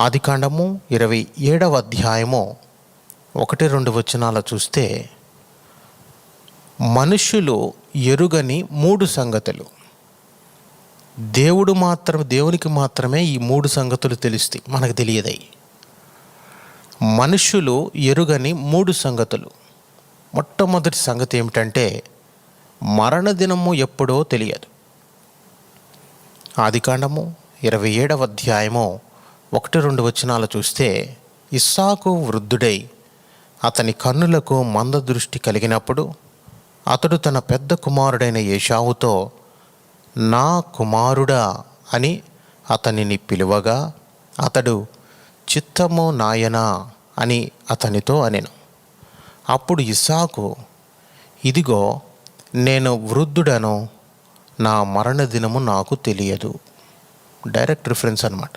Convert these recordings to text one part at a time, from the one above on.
ఆదికాండము 27వ అధ్యాయము 1-2 వచనాలు చూస్తే, మనుష్యులు ఎరుగని 3 సంగతులు. దేవునికి మాత్రమే ఈ 3 సంగతులు తెలుస్తాయి, మనకు తెలియదయి. మనుష్యులు ఎరుగని 3 సంగతులు. మొట్టమొదటి సంగతి ఏమిటంటే, మరణదినము ఎప్పుడో తెలియదు. ఆదికాండము 27వ అధ్యాయము 1-2 వచనాలు చూస్తే, ఇస్సాకు వృద్ధుడై అతని కన్నులకు మందదృష్టి కలిగినప్పుడు అతడు తన పెద్ద కుమారుడైన ఏశావుతో, నా కుమారుడా అని అతనిని పిలువగా, అతడు చిత్తము నాయనా అని అతనితో అనెను. అప్పుడు ఇస్సాకు, ఇదిగో నేను వృద్ధుడను, నా మరణదినము నాకు తెలియదు. డైరెక్ట్ రిఫరెన్స్ అన్నమాట.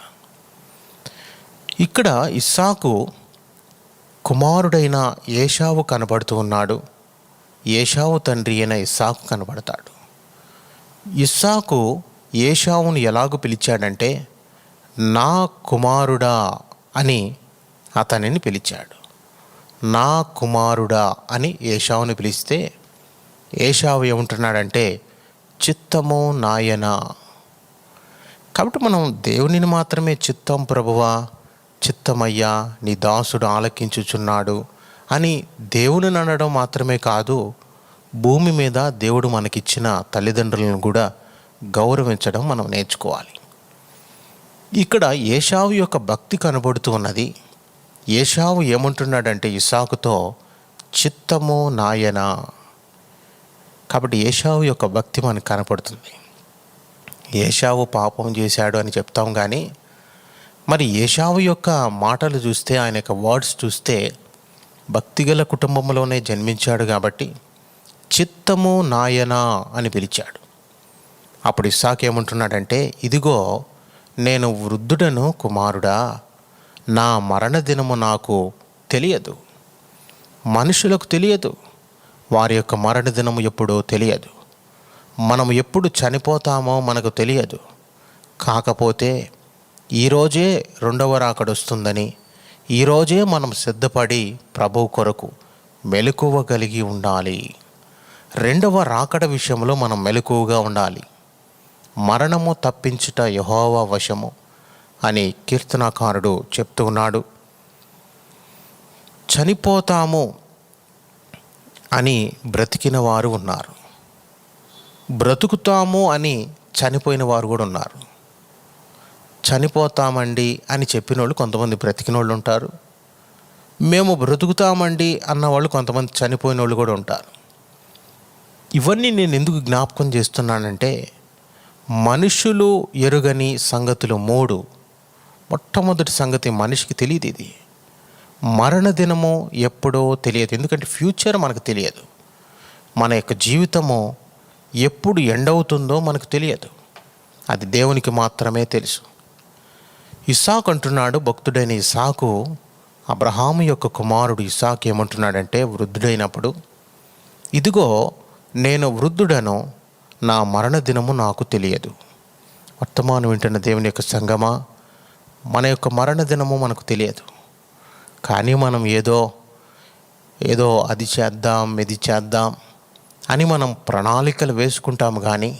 ఇక్కడ ఇస్సాకు కుమారుడైన ఏశావు కనబడుతూ ఉన్నాడు. ఏశావు తండ్రి అయిన ఇస్సాకు కనబడతాడు. ఇస్సాకు ఏశావును ఎలాగూ పిలిచాడంటే, నా కుమారుడా అని అతనిని పిలిచాడు. నా కుమారుడా అని ఏశావుని పిలిస్తే, ఏశావు ఏమంటున్నాడంటే, చిత్తము నాయనా. కాబట్టి మనం దేవునిని మాత్రమే చిత్తం ప్రభువా, చిత్తమయ్యా, నీ దాసుడు ఆలకించుచున్నాడు అని దేవుని అనడం మాత్రమే కాదు, భూమి మీద దేవుడు మనకిచ్చిన తల్లిదండ్రులను కూడా గౌరవించడం మనం నేర్చుకోవాలి. ఇక్కడ ఏశావు యొక్క భక్తి కనబడుతూ ఉన్నది. ఏశావు ఏమంటున్నాడంటే ఇస్సాకుతో, చిత్తము నాయనా. కాబట్టి ఏశావు యొక్క భక్తి మనకు కనపడుతుంది. ఏశావు పాపం చేశాడు అని చెప్తాం, కానీ మరి ఏశావు యొక్క మాటలు చూస్తే, ఆయన యొక్క వర్డ్స్ చూస్తే, భక్తిగల కుటుంబంలోనే జన్మించాడు కాబట్టి చిత్తము నాయనా అని పిలిచాడు. అప్పుడు ఇస్సాకు ఏమంటున్నాడంటే, ఇదిగో నేను వృద్ధుడను కుమారుడా, నా మరణదినము నాకు తెలియదు. మనుషులకు తెలియదు, వారి యొక్క మరణదినము ఎప్పుడో తెలియదు. మనం ఎప్పుడు చనిపోతామో మనకు తెలియదు. కాకపోతే ఈరోజే 2వ రాకడ వస్తుందని, ఈరోజే మనం సిద్ధపడి ప్రభువు కొరకు మెలకువ కలిగి ఉండాలి. 2వ రాకడ విషయంలో మనం మెలకువగా ఉండాలి. మరణము తప్పించుట యెహోవా వశము అని కీర్తనాకారుడు చెప్తూ ఉన్నాడు. చనిపోతాము అని బ్రతికిన వారు ఉన్నారు, బ్రతుకుతాము అని చనిపోయిన వారు కూడా ఉన్నారు. చనిపోతామండి అని చెప్పిన వాళ్ళు కొంతమంది బ్రతికిన వాళ్ళు ఉంటారు, మేము బ్రతుకుతామండి అన్నవాళ్ళు కొంతమంది చనిపోయిన వాళ్ళు కూడా ఉంటారు. ఇవన్నీ నేను ఎందుకు జ్ఞాపకం చేస్తున్నానంటే, మనుషులు ఎరుగని సంగతులు 3. మొట్టమొదటి సంగతి మనిషికి తెలియదు, ఇది మరణదినము ఎప్పుడో తెలియదు. ఎందుకంటే ఫ్యూచర్ మనకు తెలియదు, మన యొక్క జీవితము ఎప్పుడు ఎండ్ అవుతుందో మనకు తెలియదు, అది దేవునికి మాత్రమే తెలుసు. ఇస్సాకు అంటున్నాడు, భక్తుడైన ఇస్సాకు, అబ్రహాము యొక్క కుమారుడు ఇస్సాకు ఏమంటున్నాడంటే, వృద్ధుడైనప్పుడు, ఇదిగో నేను వృద్ధుడను, నా మరణదినము నాకు తెలియదు. వర్తమానం వింటున్న దేవుని యొక్క సంగమా, మన యొక్క మరణదినము మనకు తెలియదు. కానీ మనం ఏదో అది చేద్దాం ఇది చేద్దాం అని మనం ప్రణాళికలు వేసుకుంటాము, కానీ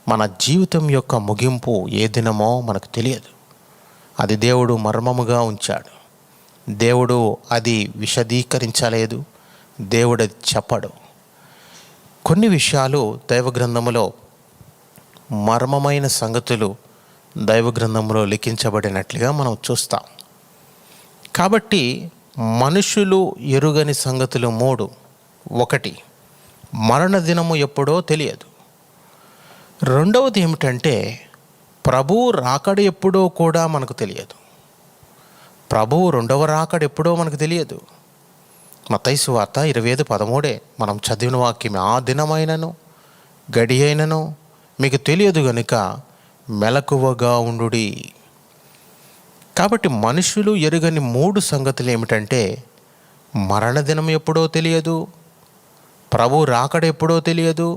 మన జీవితం యొక్క ముగింపు ఏ దినమో మనకు తెలియదు. అది దేవుడు మర్మముగా ఉంచాడు. దేవుడు అది విశదీకరించలేదు, దేవుడు అది చెప్పడు. కొన్ని విషయాలు దైవగ్రంథములో, మర్మమైన సంగతులు దైవగ్రంథంలో లిఖించబడినట్లుగా మనం చూస్తాం. కాబట్టి మనుషులు ఎరుగని సంగతులు 3. 1, మరణదినము ఎప్పుడో తెలియదు. 2వది ఏమిటంటే, ప్రభువు రాకడ ఎప్పుడో కూడా మనకు తెలియదు. ప్రభువు 2వ రాకడ ఎప్పుడో మనకు తెలియదు. మత్తయి సువార్త 25:13 మనం చదివిన వాక్యం, ఆ దినమైనను గడి అయినను మీకు తెలియదు గనుక మెలకువగా ఉండుడి. కాబట్టి మనుషులు ఎరుగని 3 సంగతులు ఏమిటంటే, మరణదినం ఎప్పుడో తెలియదు, ప్రభు రాకడ ఎప్పుడో తెలియదు,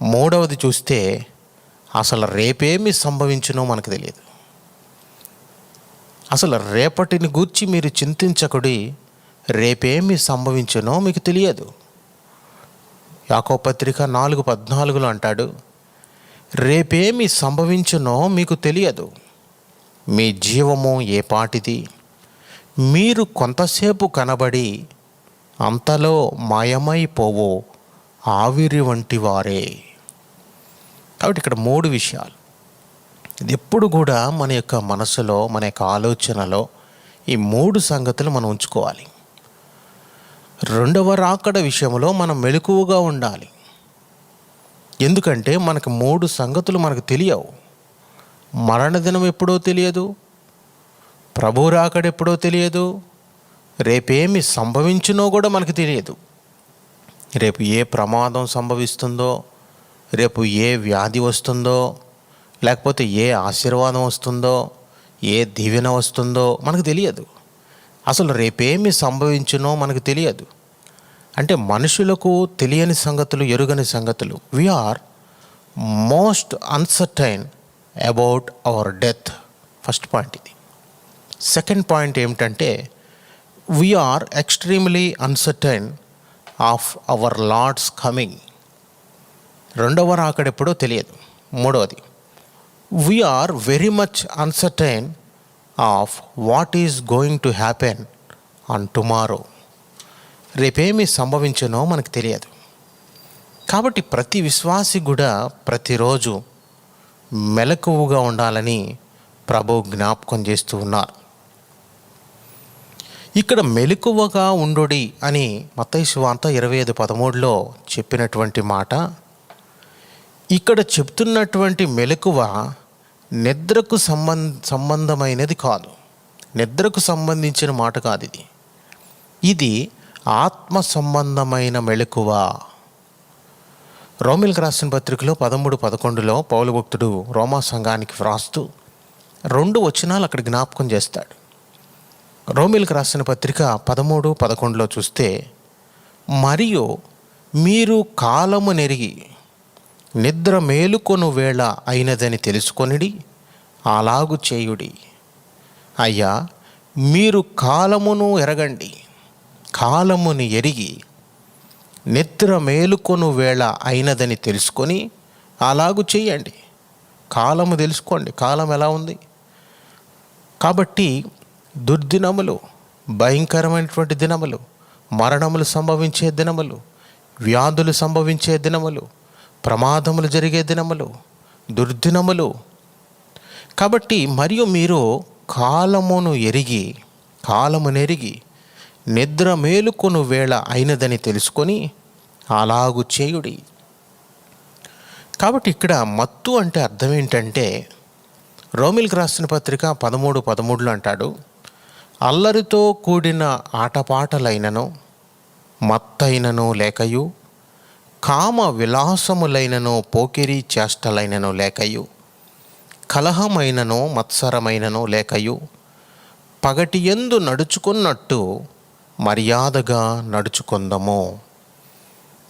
3వది చూస్తే అసలు రేపేమి సంభవించునో మనకు తెలియదు. అసలు రేపటిని గూర్చి మీరు చింతించకుడి, రేపేమి సంభవించునో మీకు తెలియదు. యాకోబు పత్రిక 4:14 అంటాడు, రేపేమి సంభవించునో మీకు తెలియదు. మీ జీవము ఏ పాటిది? మీరు కొంతసేపు కనబడి అంతలో మాయమైపోవో ఆవిరి వంటి వారే. కాబట్టి ఇక్కడ 3 విషయాలు. ఇది ఎప్పుడు కూడా మన యొక్క మనసులో, మన యొక్క ఆలోచనలో ఈ 3 సంగతులు మనం ఉంచుకోవాలి. రెండవ రాకడ విషయంలో మనం మెలకువగా ఉండాలి. ఎందుకంటే మనకు 3 సంగతులు మనకు తెలియవు. మరణదినం ఎప్పుడో తెలియదు, ప్రభు రాకడ ఎప్పుడో తెలియదు, రేపేమి సంభవించునో కూడా మనకు తెలియదు. రేపు ఏ ప్రమాదం సంభవిస్తుందో, రేపు ఏ వ్యాధి వస్తుందో, లేకపోతే ఏ ఆశీర్వాదం వస్తుందో, ఏ దీవెన వస్తుందో మనకు తెలియదు. అసలు రేపేమి సంభవించునో మనకు తెలియదు. అంటే మనుషులకు తెలియని సంగతులు, ఎరుగని సంగతులు. We're most uncertain about our death. First point ఇది. సెకండ్ పాయింట్ ఏమిటంటే we're extremely uncertain of our Lord's coming. రెండవ రాకడెప్పుడో తెలియదు. మూడవది, we're very much uncertain of what is going to happen on tomorrow. రేపేమి సంభవించునో మనకు తెలియదు. కాబట్టి ప్రతి విశ్వాసి కూడా ప్రతిరోజు మెలకువగా ఉండాలని ప్రభు జ్ఞాపకం చేస్తూ ఉన్నారు. ఇక్కడ మెలకువగా ఉండుడి అని మత్తయి సువార్త 25:13 చెప్పినటువంటి మాట, ఇక్కడ చెప్తున్నటువంటి మెలకువ నిద్రకు సంబంధమైనది కాదు. నిద్రకు సంబంధించిన మాట కాదు ఇది. ఇది ఆత్మ సంబంధమైన మెలకువ. రోమీయులకు రాసిన పత్రికలో 13:11 పౌలు భక్తుడు రోమా సంఘానికి వ్రాస్తూ 2 వచనాలు అక్కడ జ్ఞాపకం చేస్తాడు. రోమీయులకు రాసిన పత్రిక 13:11 చూస్తే, మరియు మీరు కాలము నెరిగి నిద్ర మేలుకొను వేళ అయినదని తెలుసుకొనిడి, అలాగు చేయుడి. అయ్యా, మీరు కాలమును ఎరగండి, కాలముని ఎరిగి నిద్ర మేలుకొను వేళ అయినదని తెలుసుకొని అలాగు చేయండి. కాలము తెలుసుకోండి, కాలం ఎలా ఉంది. కాబట్టి దుర్దినములు, భయంకరమైనటువంటి దినములు, మరణములు సంభవించే దినములు, వ్యాధులు సంభవించే దినములు, ప్రమాదములు జరిగే దినములు, దుర్దినములు. కాబట్టి మరియు మీరు కాలమునెరిగి నిద్ర మేలుకొను వేళ అయినదని తెలుసుకొని అలాగు చేయుడి. కాబట్టి ఇక్కడ మత్తు అంటే అర్థం ఏంటంటే, రోమీయులకు రాసిన పత్రిక 13:13 అంటాడు, అల్లరితో కూడిన ఆటపాటలైనను, మత్తైనను లేకయు, కామ విలాసములైనను, పోకిరీ చేష్టలైనను లేకయు, కలహమైనను మత్సరమైనను లేకయు, పగటియందు నడుచుకున్నట్టు మర్యాదగా నడుచుకుందాము.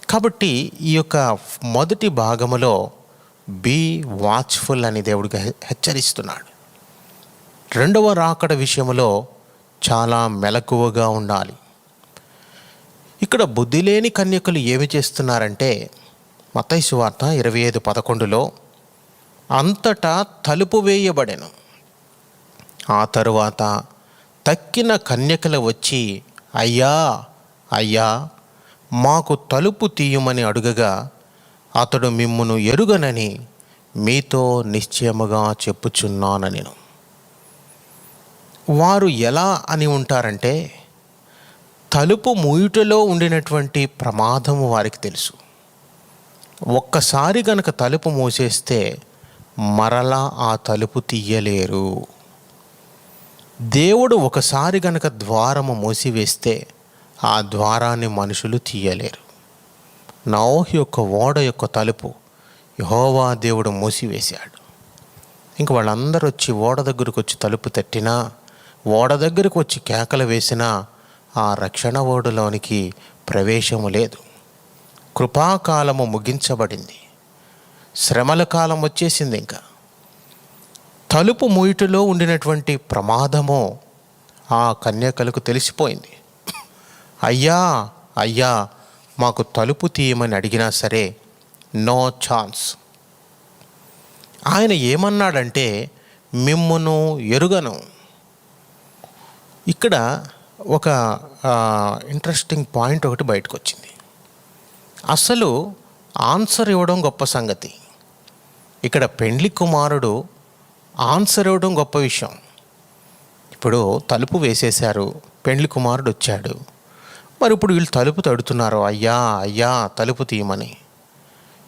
కాబట్టి ఈ యొక్క మొదటి భాగములో బీ వాచ్ఫుల్ అని దేవుడిగా హెచ్చరిస్తున్నాడు. రెండవ రాకడ విషయంలో చాలా మెలకువగా ఉండాలి. ఇక్కడ బుద్ధి లేని కన్యకలు ఏమి చేస్తున్నారంటే, మత్తయి సువార్త 25:11 అంతటా తలుపు వేయబడెను. ఆ తరువాత తక్కిన కన్యకలు వచ్చి, అయ్యా అయ్యా మాకు తలుపు తీయమని అడుగగా, అతడు మిమ్మును ఎరుగనని మీతో నిశ్చయముగా చెప్పుచున్నాను. వారు ఎలా అని ఉంటారంటే, తలుపు మూయుటలో ఉండినటువంటి ప్రమాదము వారికి తెలుసు. ఒక్కసారి గనక తలుపు మూసేస్తే మరలా ఆ తలుపు తీయలేరు. దేవుడు ఒకసారి గనక ద్వారము మూసివేస్తే ఆ ద్వారాన్ని మనుషులు తీయలేరు. నోహు యొక్క ఓడ యొక్క తలుపు యెహోవా దేవుడు మూసివేశాడు. ఇంక వాళ్ళందరూ వచ్చి ఓడ దగ్గరకు వచ్చి తలుపు తట్టినా, ఓడ దగ్గరకు వచ్చి కేకలు వేసినా ఆ రక్షణ ఓడలోనికి ప్రవేశము లేదు. కృపాకాలము ముగించబడింది, శ్రమల కాలం వచ్చేసింది. ఇంకా తలుపు మూయుటలో ఉండినటువంటి ప్రమాదము ఆ కన్యకలకు తెలిసిపోయింది. అయ్యా అయ్యా మాకు తలుపు తీయమని అడిగినా సరే నో ఛాన్స్. ఆయన ఏమన్నాడంటే మిమ్మును ఎరుగను. ఇక్కడ ఒక ఇంట్రెస్టింగ్ పాయింట్ ఒకటి బయటకు వచ్చింది. అసలు ఆన్సర్ ఇవ్వడం గొప్ప సంగతి. ఇక్కడ పెండ్లి కుమారుడు ఆన్సర్ ఇవ్వడం గొప్ప విషయం. ఇప్పుడు తలుపు వేసేశారు, పెండ్లి కుమారుడు వచ్చాడు. మరి ఇప్పుడు వీళ్ళు తలుపు తడుతున్నారు, అయ్యా అయ్యా తలుపు తీయమని.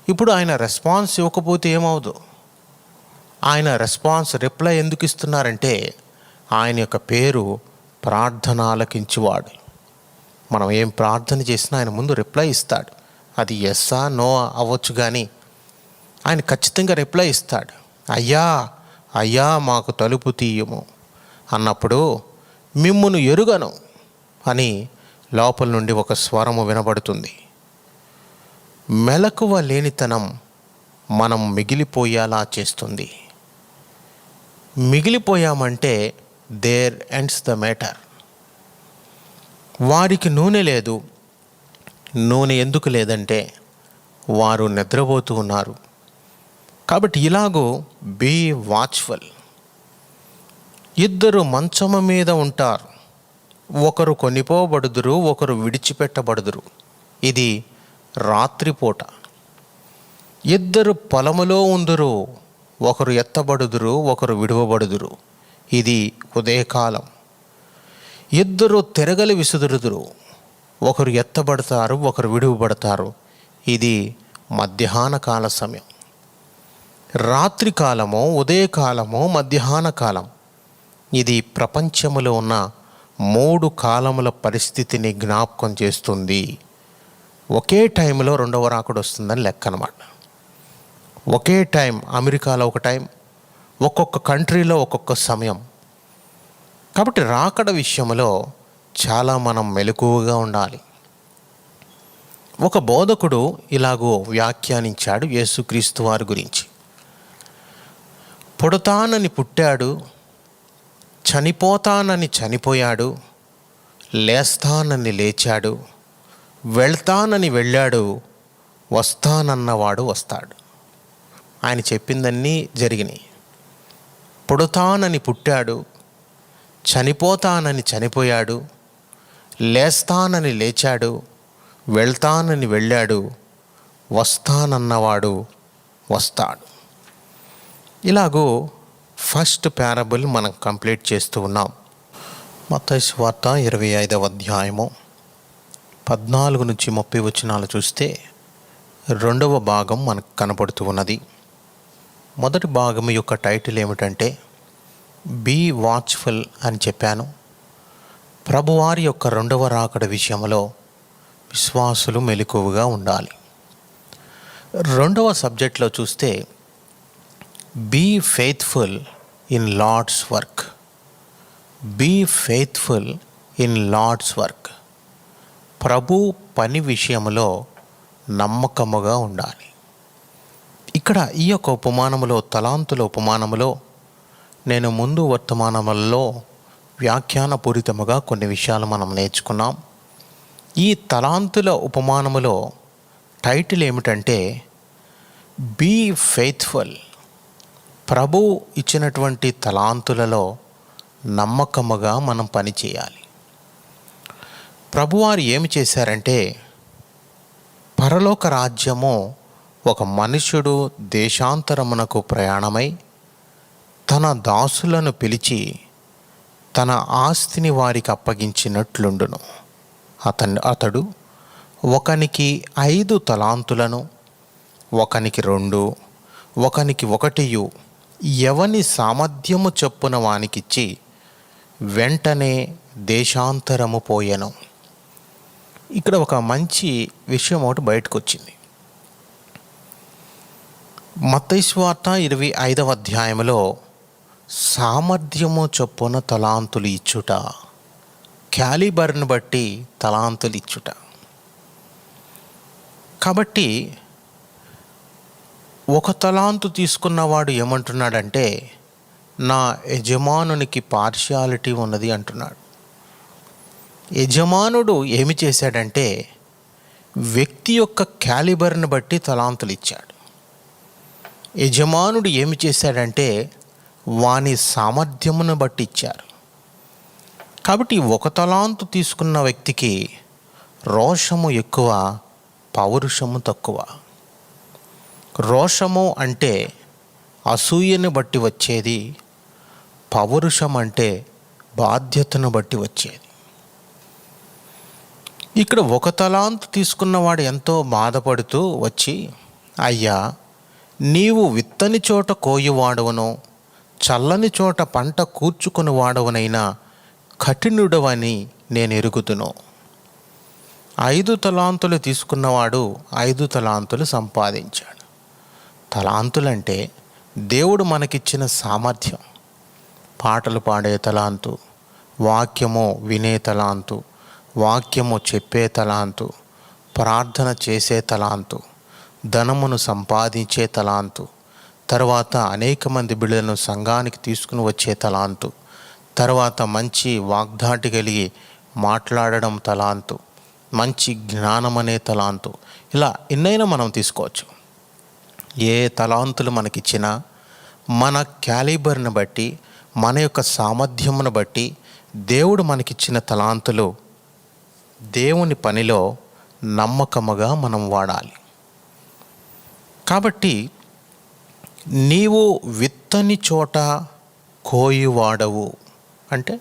ఇప్పుడు ఆయన రెస్పాన్స్ ఇవ్వకపోతే ఏమవుదు? ఆయన రిప్లై ఎందుకు ఇస్తున్నారంటే ఆయన యొక్క పేరు ప్రార్థన ఆలకించువాడు. మనం ఏం ప్రార్థన చేసినా ఆయన ముందు రిప్లై ఇస్తాడు. అది ఎస్సా నో అవ్వచ్చు, కానీ ఆయన ఖచ్చితంగా రిప్లై ఇస్తాడు. అయ్యా అయ్యా మాకు తలుపు తీయము అన్నప్పుడు మిమ్మును ఎరుగను అని లోపల నుండి ఒక స్వరము వినబడుతుంది. మెలకువ లేనితనం మనం మిగిలిపోయేలా చేస్తుంది. మిగిలిపోయామంటే దేర్ ఎండ్స్ ద మ్యాటర్. వారికి నూనె లేదు. నూనె ఎందుకు లేదంటే వారు నిద్రపోతూ ఉన్నారు. కాబట్టి ఇలాగూ బీ వాచ్ఫుల్. ఇద్దరు మంచము మీద ఉంటారు, ఒకరు కొనిపోబడుదురు, ఒకరు విడిచిపెట్టబడుదురు. ఇది రాత్రిపూట. ఇద్దరు పొలములో ఉందురు, ఒకరు ఎత్తబడుదురు, ఒకరు విడువబడుదురు. ఇది ఉదయకాలం. ఇద్దరు తిరగలి విసుదురుదురు, ఒకరు ఎత్తబడతారు, ఒకరు విడువబడతారు. ఇది మధ్యాహ్న కాల సమయం. రాత్రికాలము, ఉదయకాలము, మధ్యాహ్న కాలం. ఇది ప్రపంచములో ఉన్న 3 కాలముల పరిస్థితిని జ్ఞాపకం చేస్తుంది. ఒకే టైంలో రెండవ రాకడ వస్తుందని లెక్క అన్నమాట. ఒకే టైం, అమెరికాలో ఒక టైం, ఒక్కొక్క కంట్రీలో ఒక్కొక్క సమయం. కాబట్టి రాకడ విషయంలో చాలా మనం మెలకువగా ఉండాలి. ఒక బోధకుడు ఇలాగూ వ్యాఖ్యానించాడు యేసుక్రీస్తు వారి గురించి. పుడతానని పుట్టాడు, చనిపోతానని చనిపోయాడు, లేస్తానని లేచాడు, వెళ్తానని వెళ్ళాడు, వస్తానన్నవాడు వస్తాడు. ఆయన చెప్పిందన్నీ జరిగినాయి. పుడతానని పుట్టాడు, చనిపోతానని చనిపోయాడు, లేస్తానని లేచాడు, వెళ్తానని వెళ్ళాడు, వస్తానన్నవాడు వస్తాడు. ఇలాగూ ఫస్ట్ ప్యారబుల్ మనం కంప్లీట్ చేస్తూ ఉన్నాం. మత్తయి సువార్త 25వ అధ్యాయము 14 నుంచి 30 వచనాలు చూస్తే రెండవ భాగం మనకు కనపడుతూ ఉన్నది. మొదటి భాగం యొక్క టైటిల్ ఏమిటంటే బీ వాచ్ఫుల్ అని చెప్పాను. ప్రభువారి యొక్క రెండవ రాకడ విషయంలో విశ్వాసులు మెలకువగా ఉండాలి. రెండవ సబ్జెక్ట్లో చూస్తే be faithful in Lord's work. Be faithful in Lord's work. ప్రభు పని విషయంలో నమ్మకముగా ఉండాలి. ఇక్కడ ఈ యొక్క ఉపమానములో, తలాంతుల ఉపమానములో, నేను ముందు వర్తమానములలో వ్యాఖ్యానపూరితముగా కొన్ని విషయాలు మనం నేర్చుకున్నాం. ఈ తలాంతుల ఉపమానములో టైటిల్ ఏమిటంటే బీ ఫెయిత్ఫుల్. ప్రభు ఇచ్చినటువంటి తలాంతులలో నమ్మకముగా మనం పని చేయాలి. ప్రభువారు ఏమి చేశారంటే, పరలోక రాజ్యము ఒక మనుష్యుడు దేశాంతరమునకు ప్రయాణమై తన దాసులను పిలిచి తన ఆస్తిని వారికి అప్పగించినట్లుండును. అతడు ఒకనికి 5 తలాంతులను, ఒకనికి 2, ఒకనికి 1 ఎవని సామర్థ్యము చొప్పున వానికిచ్చి వెంటనే దేశాంతరము పోయెను. ఇక్కడ ఒక మంచి విషయం ఒకటి బయటకు వచ్చింది. మత్తయి సువార్త 25వ అధ్యాయంలో సామర్థ్యము చొప్పున తలాంతులు ఇచ్చుట, క్యాలిబర్ను బట్టి తలాంతులు ఇచ్చుట. కాబట్టి 1 తలాంతు తీసుకున్నవాడు ఏమంటున్నాడంటే, నా యజమానునికి పార్షియాలిటీ ఉన్నది అంటున్నాడు. యజమానుడు ఏమి చేశాడంటే వ్యక్తి యొక్క క్యాలిబర్ని బట్టి తలాంతులు ఇచ్చాడు. యజమానుడు ఏమి చేశాడంటే వాని సామర్థ్యమును బట్టి ఇచ్చారు. కాబట్టి ఒక తలాంతు తీసుకున్న వ్యక్తికి రోషము ఎక్కువ, పౌరుషము తక్కువ. రోషము అంటే అసూయను బట్టి వచ్చేది, పౌరుషం అంటే బాధ్యతను బట్టి వచ్చేది. ఇక్కడ ఒక తలాంతు తీసుకున్నవాడు ఎంతో బాధపడుతూ వచ్చి, అయ్యా, నీవు విత్తని చోట కోయువాడవను, చల్లని చోట పంట కూర్చుకుని వాడవనైనా కఠినుడవని నేను ఎరుగుదును. 5 తలాంతులు తీసుకున్నవాడు 5 తలాంతులు సంపాదించాడు. తలాంతులంటే దేవుడు మనకిచ్చిన సామర్థ్యం. పాటలు పాడే తలాంతు, వాక్యము వినే తలాంతు, వాక్యము చెప్పే తలాంతు, ప్రార్థన చేసే తలాంతు, ధనమును సంపాదించే తలాంతు, తర్వాత అనేక మంది బిడ్డలను సంఘానికి తీసుకుని వచ్చే తలాంతు, తర్వాత మంచి వాగ్దాటి కలిగి మాట్లాడడం తలాంతు, మంచి జ్ఞానం అనే తలాంతు. ఇలా ఎన్నైనా మనం తీసుకోవచ్చు. ఏ తలాంతులు మనకిచ్చినా మన క్యాలిబర్ని బట్టి, మన యొక్క సామర్థ్యమును బట్టి దేవుడు మనకిచ్చిన తలాంతులు దేవుని పనిలో నమ్మకముగా మనం వాడాలి. కాబట్టి నీవు విత్తని చోట కోయువాడవు అంటే,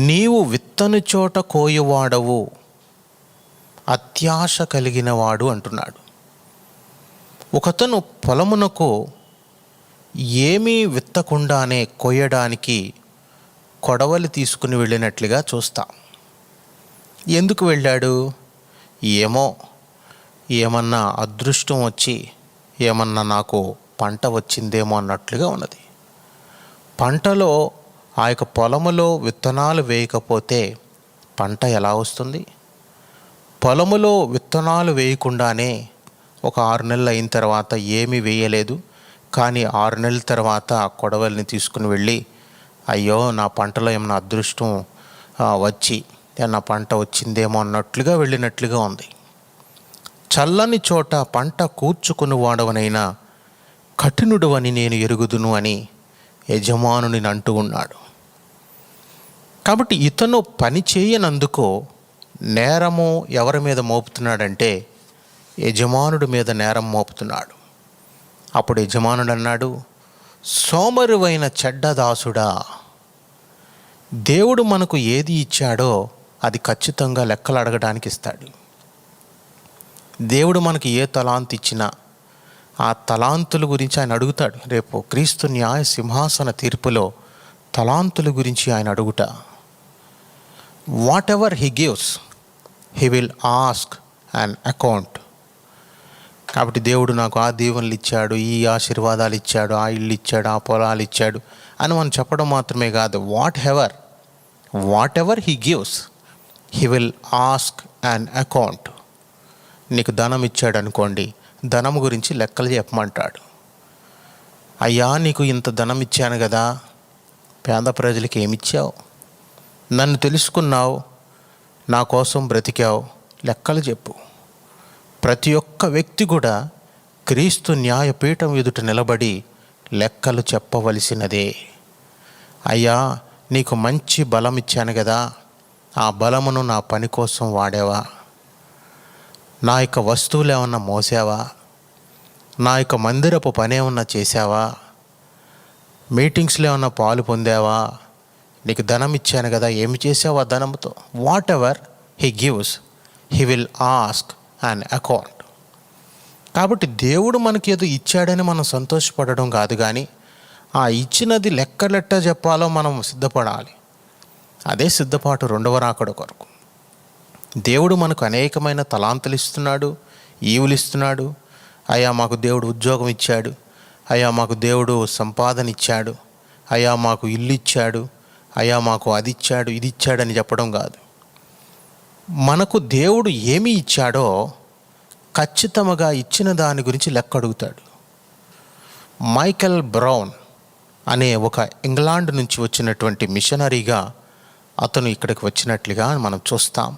నీవు విత్తని చోట కోయువాడవు, అత్యాశ కలిగిన వాడు అంటున్నాడు. ఒకతను పొలమునకు ఏమీ విత్తకుండానే కొయ్యడానికి కొడవలి తీసుకుని వెళ్ళినట్లుగా చూస్తాం. ఎందుకు వెళ్ళాడు? ఏమన్నా అదృష్టం వచ్చి ఏమన్నా నాకు పంట వచ్చిందేమో అన్నట్లుగా ఉన్నది. పంటలో ఆ యొక్క పొలములో విత్తనాలు వేయకపోతే పంట ఎలా వస్తుంది? పొలములో విత్తనాలు వేయకుండానే ఒక 6 నెలలు అయిన తర్వాత ఏమీ వేయలేదు, కానీ 6 నెలల తర్వాత కొడవలిని తీసుకుని వెళ్ళి, అయ్యో, నా పంటలో ఏమన్నా అదృష్టం వచ్చి నా పంట వచ్చిందేమో అన్నట్లుగా వెళ్ళినట్లుగా ఉంది. చల్లని చోట పంట కూర్చుకుని వాడవనైనా కఠినుడవని నేను ఎరుగుదును అని యజమానుని అంటూ ఉన్నాడు. కాబట్టి ఇతను పని చేయనందుకు నేరము ఎవరి మీద మోపుతున్నాడంటే యజమానుడి మీద నేరం మోపుతున్నాడు. అప్పుడు యజమానుడు అన్నాడు, సోమరువైన చెడ్డ దాసుడా, దేవుడు మనకు ఏది ఇచ్చాడో అది ఖచ్చితంగా లెక్కలు అడగడానికి ఇస్తాడు. దేవుడు మనకి ఏ తలాంతు ఇచ్చినా ఆ తలాంతుల గురించి ఆయన అడుగుతాడు. రేపు క్రీస్తు న్యాయ సింహాసన తీర్పులో తలాంతుల గురించి ఆయన అడుగుట. Whatever he gives he will ask an account. కాబట్టి దేవుడు నాకు ఆ దీవెనలు ఇచ్చాడు, ఈ ఆశీర్వాదాలు ఇచ్చాడు, ఆ ఇల్లు ఇచ్చాడు, ఆ పొలాలు ఇచ్చాడు అని మనం చెప్పడం మాత్రమే కాదు. What ever he gives he will ask an account. నీకు ధనం ఇచ్చాడు అనుకోండి, ధనం గురించి లెక్కలు చెప్పమంటాడు. అయ్యా, నీకు ఇంత ధనం ఇచ్చాను కదా, పేద ప్రజలకి ఏమిచ్చావు? నన్ను తెలుసుకున్నావు, నా కోసం బ్రతికావు, లెక్కలు చెప్పు. ప్రతి ఒక్క వ్యక్తి కూడా క్రీస్తు న్యాయపీఠం ఎదుట నిలబడి లెక్కలు చెప్పవలసినదే. అయ్యా, నీకు మంచి బలం ఇచ్చాను కదా, ఆ బలమును నా పని కోసం వాడావా? నా యొక్క వస్తువులు ఏమన్నా మోసావా? నా యొక్క మందిరపు పని ఏమన్నా చేసావా? మీటింగ్స్లో ఏమన్నా పాలు పొందావా? నీకు ధనం ఇచ్చాను కదా, ఏమి చేసావు ఆ ధనంతో? What ever he gives he will ask an account. కాబట్టి దేవుడు మనకి ఏదో ఇచ్చాడని మనం సంతోషపడడం కాదు, కానీ ఆ ఇచ్చినది లెక్కలెట్ట చెప్పాలో మనం సిద్ధపడాలి. అదే సిద్ధపాటు 2వ రాకడ కొరకు. దేవుడు మనకు అనేకమైన తలాంతులు ఇస్తున్నాడు, ఈవులు ఇస్తున్నాడు. అయ్యా, మాకు దేవుడు ఉద్యోగం ఇచ్చాడు, అయ్యా మాకు దేవుడు సంపాదన ఇచ్చాడు, అయ్యా మాకు ఇల్లు ఇచ్చాడు, అయ్యా మాకు అది ఇచ్చాడు, ఇది ఇచ్చాడని చెప్పడం కాదు. మనకు దేవుడు ఏమి ఇచ్చాడో ఖచ్చితంగా ఇచ్చిన దాని గురించి లెక్క అడుగుతాడు. మైకెల్ బ్రౌన్ అనే ఒక ఇంగ్లాండ్ నుంచి వచ్చినటువంటి మిషనరీగా అతను ఇక్కడికి వచ్చినట్లుగా మనం చూస్తాం.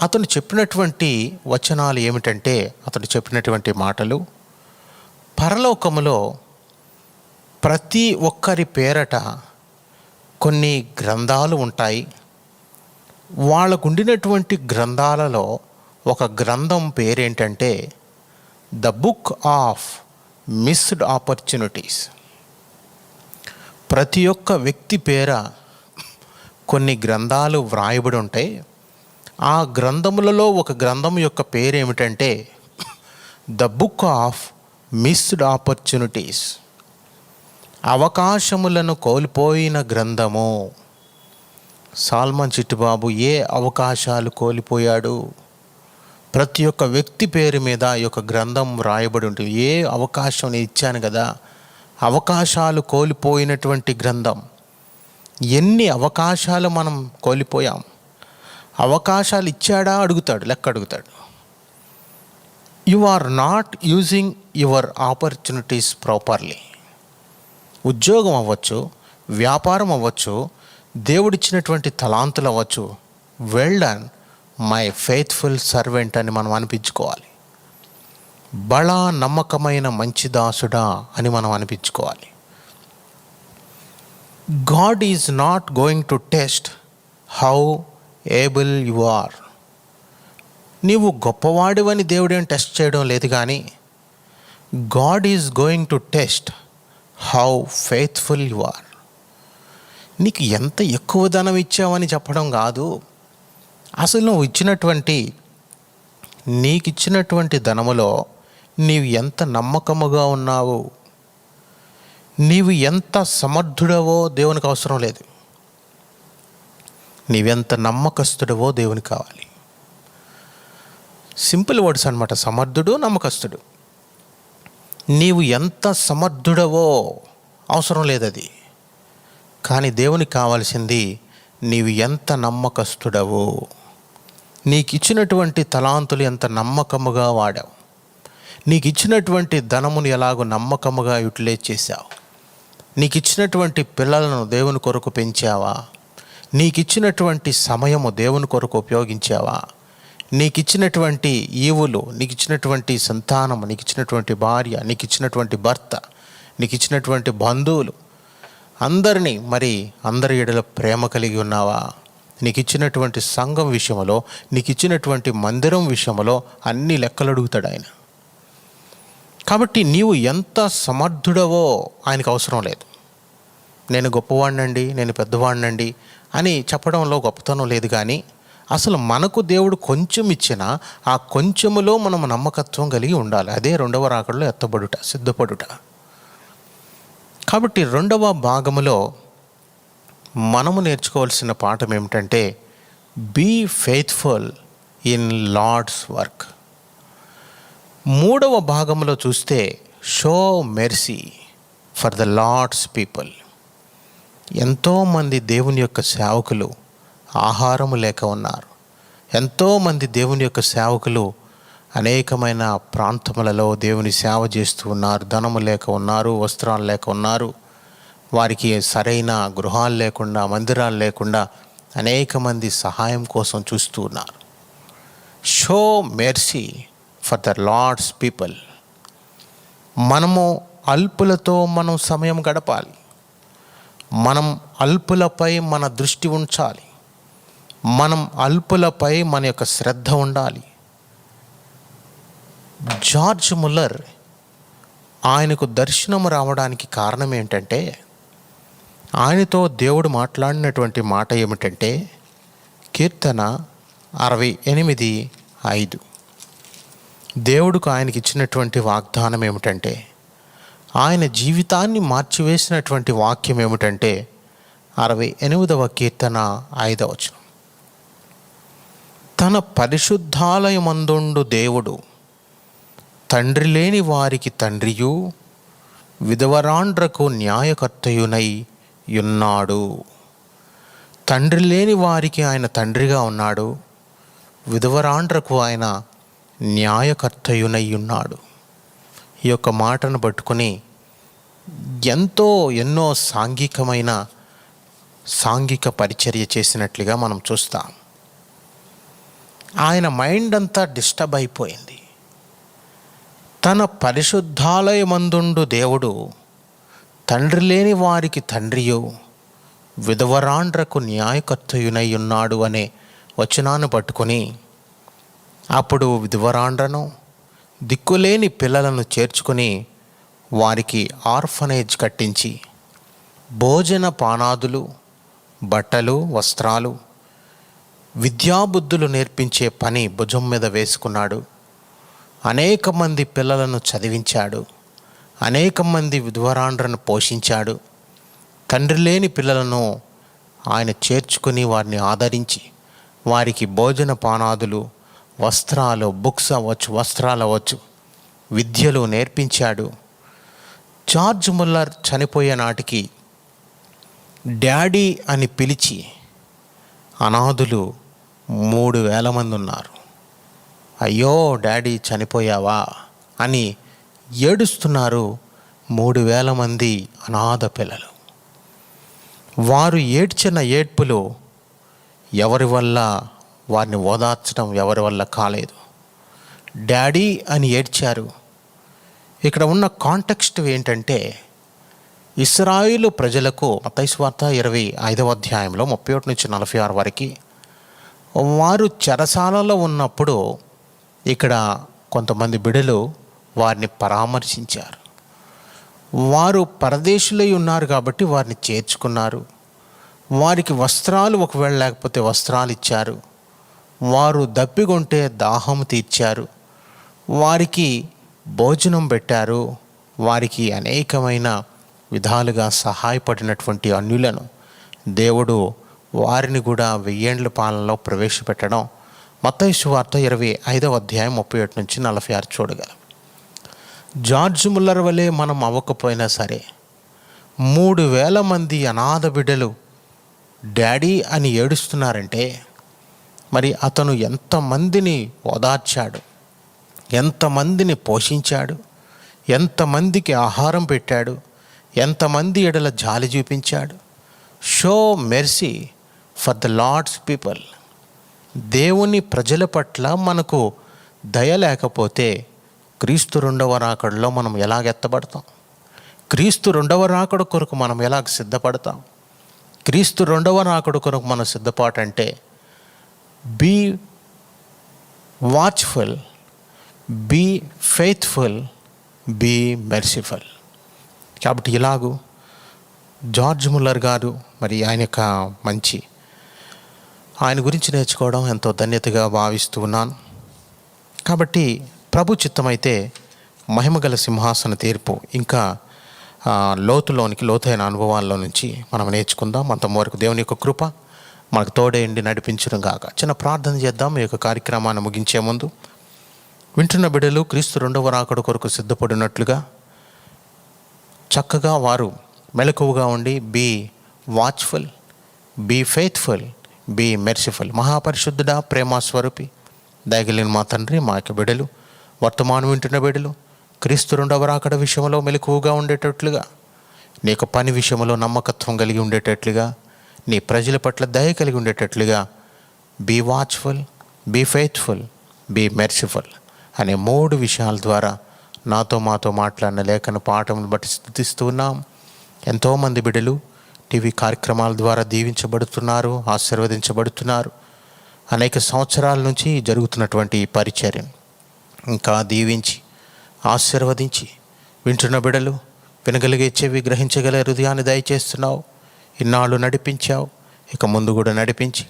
అతను చెప్పినటువంటి వచనాలు ఏమిటంటే, అతను చెప్పినటువంటి మాటలు, పరలోకములో ప్రతి ఒక్కరి పేరట కొన్ని గ్రంథాలు ఉంటాయి. వాళ్ళకు ఉండినటువంటి గ్రంథాలలో ఒక గ్రంథం పేరేంటంటే the book of missed opportunities. ప్రతి ఒక్క వ్యక్తి పేర కొన్ని గ్రంథాలు వ్రాయబడి ఉంటాయి. ఆ గ్రంథములలో ఒక గ్రంథం యొక్క పేరు ఏమిటంటే the book of missed opportunities. అవకాశములను కోల్పోయిన గ్రంథము. సాల్మన్ చిట్టుబాబు ఏ అవకాశాలు కోల్పోయాడు? ప్రతి ఒక్క వ్యక్తి పేరు మీద ఈ యొక్క గ్రంథం రాయబడి ఉంటుంది. ఏ అవకాశం నేను ఇచ్చాను కదా, అవకాశాలు కోల్పోయినటువంటి గ్రంథం. ఎన్ని అవకాశాలు మనం కోల్పోయాం? అవకాశాలు ఇచ్చాడా అడుగుతాడు, లెక్క అడుగుతాడు. You are not using your opportunities properly. ఉద్యోగం అవ్వచ్చు, వ్యాపారం అవ్వచ్చు, దేవుడిచ్చినటువంటి తలాంతులు అవ్వచ్చు. Well done my faithful servant అని మనం అనిపించుకోవాలి. బడా నమ్మకమైన మంచి దాసుడా అని మనం అనిపించుకోవాలి. God is not going to test how able you are. నీవు గొప్పవాడివని దేవుడేం టెస్ట్ చేయడం లేదు, కానీ God is going to test how faithful you are. నీకు ఎంత ఎక్కువ ధనం ఇచ్చావని చెప్పడం కాదు, అసలు నువ్వు నీకిచ్చినటువంటి ధనములో నీవు ఎంత నమ్మకముగా ఉన్నావు, నీవు ఎంత సమర్థుడవో దేవునికి అవసరం లేదు. నీవెంత నమ్మకస్తుడవో దేవునికి కావాలి. సింపుల్ వర్డ్స్ అన్నమాట, సమర్థుడు, నమ్మకస్తుడు. నీవు ఎంత సమర్థుడవో అవసరం లేదు అది, కానీ దేవునికి కావాల్సింది నీవు ఎంత నమ్మకస్తుడవో. నీకు ఇచ్చినటువంటి తలాంతులు ఎంత నమ్మకముగా వాడావు, నీకు ఇచ్చినటువంటి ధనమును ఎలాగో నమ్మకముగా యూటిలైజ్ చేశావు, నీకు ఇచ్చినటువంటి పిల్లలను దేవుని కొరకు పెంచావా, నీకు ఇచ్చినటువంటి సమయము దేవుని కొరకు ఉపయోగించావా, నీకు ఇచ్చినటువంటి ఈవులు, నీకు ఇచ్చినటువంటి సంతానము, నీకు ఇచ్చినటువంటి భార్య, నీకు ఇచ్చినటువంటి భర్త, నీకు ఇచ్చినటువంటి బంధువులు అందరి ఎడల ప్రేమ కలిగి ఉన్నావా? నీకు ఇచ్చినటువంటి సంఘం విషయంలో, నీకు ఇచ్చినటువంటి మందిరం విషయంలో అన్ని లెక్కలు అడుగుతాడు ఆయన. కాబట్టి నీవు ఎంత సమర్థుడవో ఆయనకు అవసరం లేదు. నేను గొప్పవాడినండి, నేను పెద్దవాడినండి అని చెప్పడంలో గొప్పతనం లేదు, కానీ అసలు మనకు దేవుడు కొంచెం ఇచ్చినా ఆ కొంచెములో మనం నమ్మకత్వం కలిగి ఉండాలి. అదే రెండవ రాకడలో ఎత్తబడుట, సిద్ధపడుట. కాబట్టి రెండవ భాగములో మనము నేర్చుకోవాల్సిన పాఠం ఏమిటంటే be faithful in Lord's work. మూడవ భాగంలో చూస్తే show mercy for the lord's people. ఎంతోమంది దేవుని యొక్క సేవకులు ఆహారము లేక ఉన్నారు. ఎంతోమంది దేవుని యొక్క సేవకులు అనేకమైన ప్రాంతములలో దేవుని సేవ చేస్తూ ఉన్నారు. ధనము లేక ఉన్నారు, వస్త్రాలు లేక ఉన్నారు, వారికి సరైన గృహాలు లేకుండా, మందిరాలు లేకుండా అనేక మంది సహాయం కోసం చూస్తూ ఉన్నారు. Show mercy for the lord's people. మనము అల్పులతో మనం సమయం గడపాలి. మనం అల్పులపై మన దృష్టి ఉంచాలి. మనం అల్పులపై మన యొక్క శ్రద్ధ ఉండాలి. జార్జ్ ముల్లర్ ఆయనకు దర్శనం రావడానికి కారణం ఏంటంటే, ఆయనతో దేవుడు మాట్లాడినటువంటి మాట ఏమిటంటే కీర్తన 68:5. దేవుడికి ఆయనకి ఇచ్చినటువంటి వాగ్దానం ఏమిటంటే, ఆయన జీవితాన్ని మార్చివేసినటువంటి వాక్యం ఏమిటంటే 68వ కీర్తన 5వ వచనం. తన పరిశుద్ధాలయమందుండు దేవుడు తండ్రి లేని వారికి తండ్రియు విధవరాండ్రకు న్యాయకర్తయునై ఉన్నాడు. తండ్రి లేని వారికి ఆయన తండ్రిగా ఉన్నాడు, విధవరాండ్రకు ఆయన న్యాయకర్తయునై ఉన్నాడు. ఈ యొక్క మాటను పట్టుకుని ఎన్నో సాంఘిక పరిచర్య చేసినట్లుగా మనం చూస్తాం. ఆయన మైండ్ అంతా డిస్టర్బ్ అయిపోయింది. తన పరిశుద్ధాలయమందుండు దేవుడు తండ్రి లేని వారికి తండ్రియు విధవరాండ్రకు న్యాయకర్తయునై ఉన్నాడు అనే వచనాన్ని పట్టుకొని అప్పుడు విధవరాండ్రను దిక్కులేని పిల్లలను చేర్చుకొని వారికి ఆర్ఫనేజ్ కట్టించి భోజన పానాదులు, బట్టలు, వస్త్రాలు, విద్యాబుద్ధులు నేర్పించే పని భుజం మీద వేసుకున్నాడు. అనేక మంది పిల్లలను చదివించాడు. అనేక మంది విధవరాండ్రను పోషించాడు. తండ్రి లేని పిల్లలను ఆయన చేర్చుకుని వారిని ఆదరించి వారికి భోజన పానాదులు, వస్త్రాలు, బుక్స్ అవ్వచ్చు, వస్త్రాలు అవ్వచ్చు, విద్యలు నేర్పించాడు. జార్జ్ ముల్లర్ చనిపోయే నాటికి డాడీ అని పిలిచి అనాథులు 3,000 మంది ఉన్నారు. అయ్యో డాడీ చనిపోయావా అని ఏడుస్తున్నారు 3,000 మంది అనాథ పిల్లలు. వారు ఏడ్చిన ఏడ్పులు ఎవరి వల్ల, వారిని ఓదార్చడం ఎవరి వల్ల కాలేదు. డాడీ అని ఏడ్చారు. ఇక్కడ ఉన్న కాంటెక్స్ట్ ఏంటంటే, ఇశ్రాయేలు ప్రజలకు మత్తయి సువార్త 25వ అధ్యాయంలో 31 నుంచి 46 వరకు వారు చెరసాలలో ఉన్నప్పుడు ఇక్కడ కొంతమంది బిడ్డలు వారిని పరామర్శించారు. వారు పరదేశులై ఉన్నారు కాబట్టి వారిని చేర్చుకున్నారు. వారికి వస్త్రాలు ఒకవేళ లేకపోతే వస్త్రాలు ఇచ్చారు. వారు దప్పిగొంటే దాహం తీర్చారు. వారికి భోజనం పెట్టారు. వారికి అనేకమైన విధాలుగా సహాయపడినటువంటి అన్యులను దేవుడు వారిని కూడా 1000 ఏండ్ల పాలనలో ప్రవేశపెట్టడం మత్తయి సువార్త 25వ అధ్యాయం 37 నుంచి 46 చూడగలం. జార్జ్ ముల్లర్ వలె మనం అవ్వకపోయినా సరే 3,000 మంది అనాథ బిడ్డలు డాడీ అని ఏడుస్తున్నారంటే మరి అతను ఎంతమందిని ఓదార్చాడు, ఎంతమందిని పోషించాడు, ఎంతమందికి ఆహారం పెట్టాడు, ఎంతమంది ఎడల జాలి చూపించాడు. Show mercy for the lord's people. దేవుని ప్రజల పట్ల మనకు దయ లేకపోతే క్రీస్తు 2వ రాకడలో మనం ఎలాగ ఎత్తబడతాం? క్రీస్తు 2వ రాకడ కొరకు మనం ఎలాగ సిద్ధపడతాం? క్రీస్తు 2వ రాకడ కొరకు మన సిద్ధపాటు be watchful, be faithful, be merciful. కాబట్టి ఇలాగూ జార్జ్ ముల్లర్ గారు మరి ఆయన గురించి నేర్చుకోవడం ఎంతో ధన్యతగా భావిస్తూ ఉన్నాను. కాబట్టి ప్రభు చిత్తమైతే మహిమగల సింహాసన తీర్పు ఇంకా లోతైన అనుభవాల్లో నుంచి మనం నేర్చుకుందాం. అంతవరకు దేవుని యొక్క కృప మనకు తోడేయండి, నడిపించడం కాక. చిన్న ప్రార్థన చేద్దాం ఈ యొక్క కార్యక్రమాన్ని ముగించే ముందు. వింటున్న బిడ్డలు క్రీస్తు 2వ రాకడ కొరకు సిద్ధపడినట్లుగా చక్కగా వారు మెలకువగా ఉండి be watchful, be faithful, be merciful. మహాపరిశుద్ధుడా, ప్రేమస్వరూపి, దయగలిగిన మా తండ్రి, మా యొక్క బిడ్డలు, వర్తమానం వింటున్న బిడ్డలు క్రీస్తు 2వ రాకడ విషయంలో మెలకువగా ఉండేటట్లుగా, నీ యొక్క పని విషయంలో నమ్మకత్వం కలిగి ఉండేటట్లుగా, నీ ప్రజల పట్ల దయ కలిగి ఉండేటట్లుగా be watchful, be faithful, be merciful అనే 3 విషయాల ద్వారా మాతో మాట్లాడిన లేఖన పాఠములను బట్టి స్తుతిస్తూ ఉన్నాం. ఎంతోమంది బిడ్డలు టీవీ కార్యక్రమాల ద్వారా దీవించబడుతున్నారు, ఆశీర్వదించబడుతున్నారు. అనేక సంవత్సరాల నుంచి జరుగుతున్నటువంటి ఈ పరిచర్యను ఇంకా దీవించి ఆశీర్వదించి వింటున్న బిడ్డలు వినగలిగే చెవి, గ్రహించగల హృదయాన్ని దయచేస్తున్నావు. ఇన్నాళ్ళు నడిపించావు, ఇక ముందు కూడా నడిపించి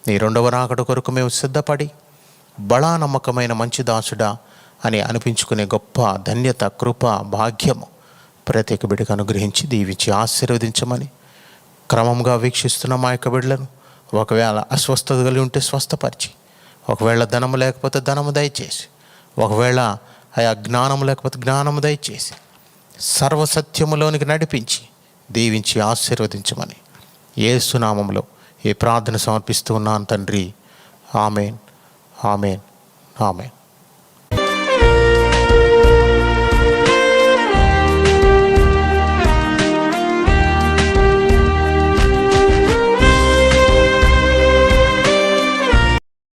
నీ 2వ రాకడ కొరకు మేము సిద్ధపడి బడా నమ్మకమైన మంచి దాసుడా అని అనిపించుకునే గొప్ప ధన్యత, కృప, భాగ్యము ప్రతి ఒక్క బిడ్డకు అనుగ్రహించి దీవించి ఆశీర్వదించమని క్రమంగా వీక్షిస్తున్న మా యొక్క బిడ్డలను ఒకవేళ అస్వస్థత కలిగి ఉంటే స్వస్థపరిచి, ఒకవేళ ధనము లేకపోతే ధనము దయచేసి, ఒకవేళ జ్ఞానము లేకపోతే జ్ఞానము దయచేసి సర్వసత్యములోనికి నడిపించి దీవించి ఆశీర్వదించమని యేసు నామములో ఈ ప్రార్థన సమర్పిస్తూ ఉన్నాను తండ్రి. Amen, amen, amen.